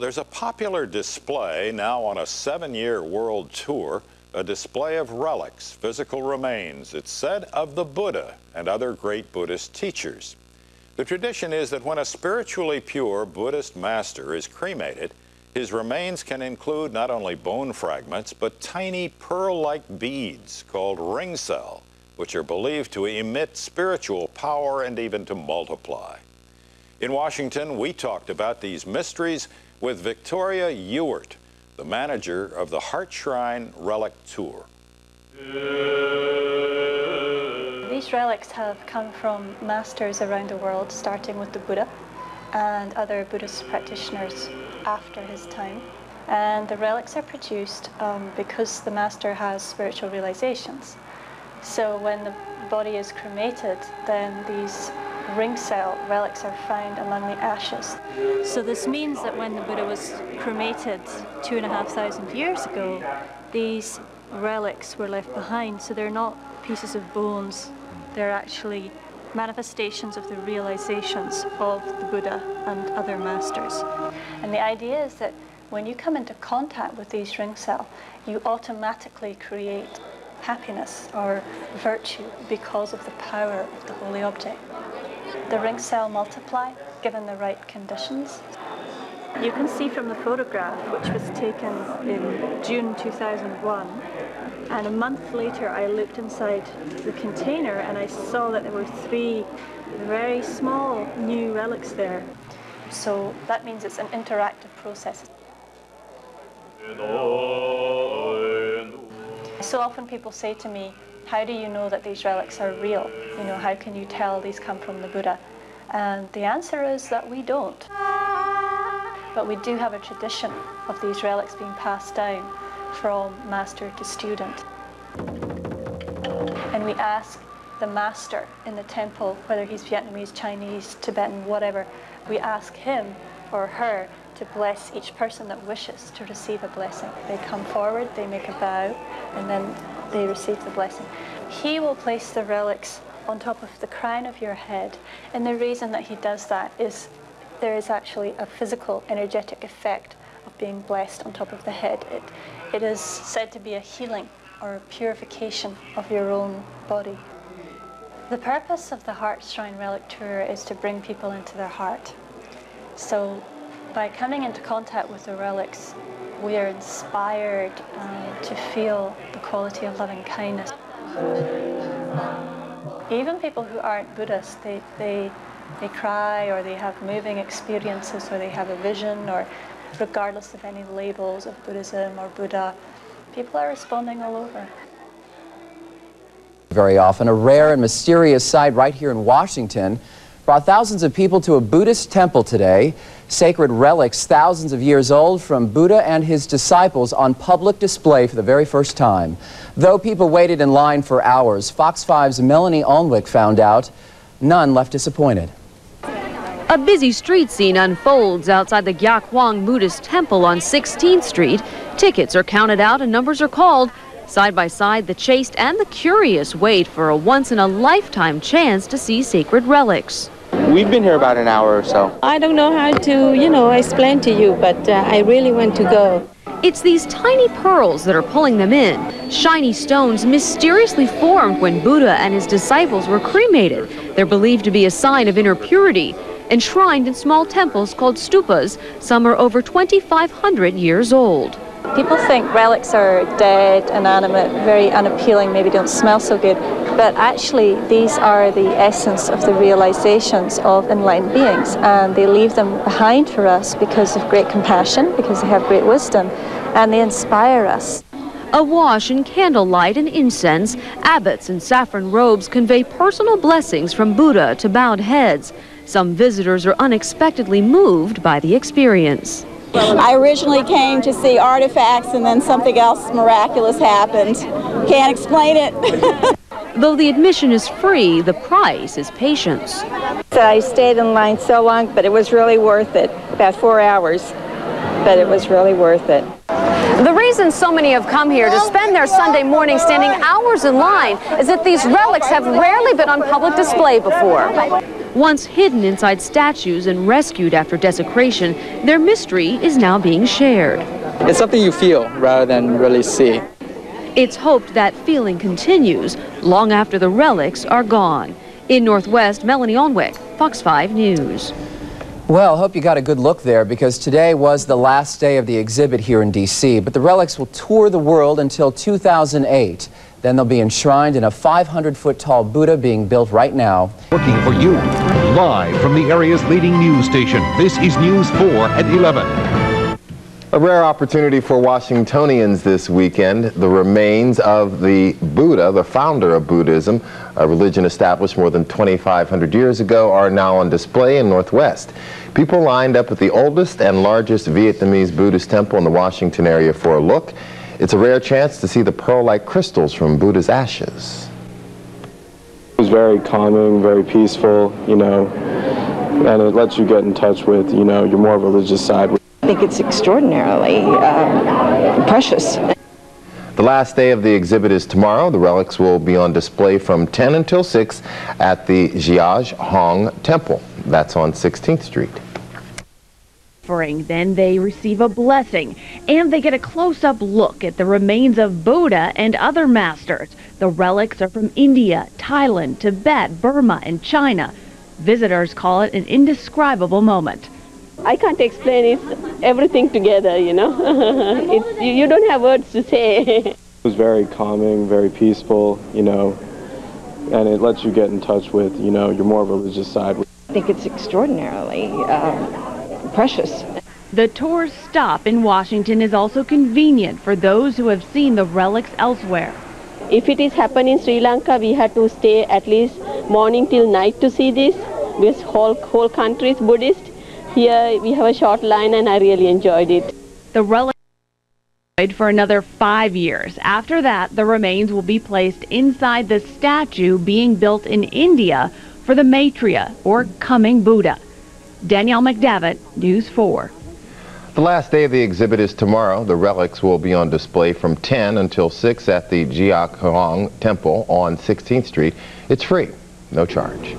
There's a popular display now on a 7-year world tour, a display of relics, physical remains, it's said, of the Buddha and other great Buddhist teachers. The tradition is that when a spiritually pure Buddhist master is cremated, his remains can include not only bone fragments, but tiny pearl-like beads called ring cell, which are believed to emit spiritual power and even to multiply. In Washington, we talked about these mysteries with Victoria Ewart, the manager of the Heart Shrine Relic Tour. These relics have come from masters around the world, starting with the Buddha and other Buddhist practitioners after his time. And the relics are produced because the master has spiritual realizations. So when the body is cremated, then these ring cell relics are found among the ashes. So this means that when the Buddha was cremated 2,500 years ago, these relics were left behind. So they're not pieces of bones, they're actually manifestations of the realizations of the Buddha and other masters. And the idea is that when you come into contact with these ring cell, you automatically create happiness or virtue because of the power of the holy object. The ring cell multiply given the right conditions. You can see from the photograph, which was taken in June 2001, and a month later I looked inside the container and I saw that there were 3 very small new relics there. So that means it's an interactive process. So often people say to me, how do you know that these relics are real? You know, how can you tell these come from the Buddha? And the answer is that we don't. But we do have a tradition of these relics being passed down from master to student. And we ask the master in the temple, whether he's Vietnamese, Chinese, Tibetan, whatever, we ask him or her to bless each person that wishes to receive a blessing. They come forward, they make a bow, and then they receive the blessing. He will place the relics on top of the crown of your head, and the reason that he does that is there is actually a physical, energetic effect of being blessed on top of the head. It is said to be a healing or a purification of your own body. The purpose of the Heart Shrine Relic Tour is to bring people into their heart. So by coming into contact with the relics, we are inspired to feel the quality of loving kindness. Even people who aren't Buddhist, they cry, or they have moving experiences, or they have a vision, or regardless of any labels of Buddhism or Buddha, people are responding all over. Very often, a rare and mysterious sight right here in Washington brought thousands of people to a Buddhist temple today. Sacred relics thousands of years old from Buddha and his disciples on public display for the very first time. Though people waited in line for hours, Fox 5's Melanie Alnwick found out none left disappointed. A busy street scene unfolds outside the GiacHoang Buddhist temple on 16th Street. Tickets are counted out and numbers are called. Side by side, the chaste and the curious wait for a once-in-a-lifetime chance to see sacred relics. We've been here about an hour or so. I don't know how to, explain to you, but I really want to go. It's these tiny pearls that are pulling them in. Shiny stones mysteriously formed when Buddha and his disciples were cremated. They're believed to be a sign of inner purity. Enshrined in small temples called stupas, some are over 2,500 years old. People think relics are dead, inanimate, very unappealing, maybe don't smell so good, but actually these are the essence of the realizations of enlightened beings, and they leave them behind for us because of great compassion, because they have great wisdom, and they inspire us. Awash in candlelight and incense, abbots in saffron robes convey personal blessings from Buddha to bowed heads. Some visitors are unexpectedly moved by the experience. I originally came to see artifacts, and then something else miraculous happened. Can't explain it. Though the admission is free, the price is patience. So I stayed in line so long, but it was really worth it. About 4 hours, but it was really worth it. The reason so many have come here to spend their Sunday morning standing hours in line is that these relics have rarely been on public display before. Once hidden inside statues and rescued after desecration, their mystery is now being shared. It's something you feel rather than really see. It's hoped that feeling continues long after the relics are gone. In Northwest, Melanie Onwick, Fox 5 News. Well, hope you got a good look there, because today was the last day of the exhibit here in D.C., but the relics will tour the world until 2008. Then they'll be enshrined in a 500-foot-tall Buddha being built right now. Working for you, live from the area's leading news station. This is News 4 at 11. A rare opportunity for Washingtonians this weekend. The remains of the Buddha, the founder of Buddhism, a religion established more than 2,500 years ago, are now on display in Northwest. People lined up at the oldest and largest Vietnamese Buddhist temple in the Washington area for a look. It's a rare chance to see the pearl-like crystals from Buddha's ashes. It was very calming, very peaceful, you know, and it lets you get in touch with, you know, your more religious side. I think it's extraordinarily precious. The last day of the exhibit is tomorrow. The relics will be on display from 10 until 6 at the GiacHoang temple. That's on 16th Street. Then they receive a blessing, and they get a close-up look at the remains of Buddha and other masters. The relics are from India, Thailand, Tibet, Burma, and China. Visitors call it an indescribable moment. I can't explain it, everything together, you know. You don't have words to say. It was very calming, very peaceful, you know, and it lets you get in touch with, you know, your more religious side. I think it's extraordinarily precious. The tour's stop in Washington is also convenient for those who have seen the relics elsewhere. If it is happening in Sri Lanka, we had to stay at least morning till night to see this. This whole country is Buddhist. Here we have a short line, and I really enjoyed it. The relics for another 5 years. After that, the remains will be placed inside the statue being built in India for the Maitreya, or coming Buddha. Danielle McDavitt, News 4. The last day of the exhibit is tomorrow. The relics will be on display from 10 until 6 at the GiacHoang temple on 16th Street. It's free, no charge.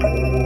Thank you.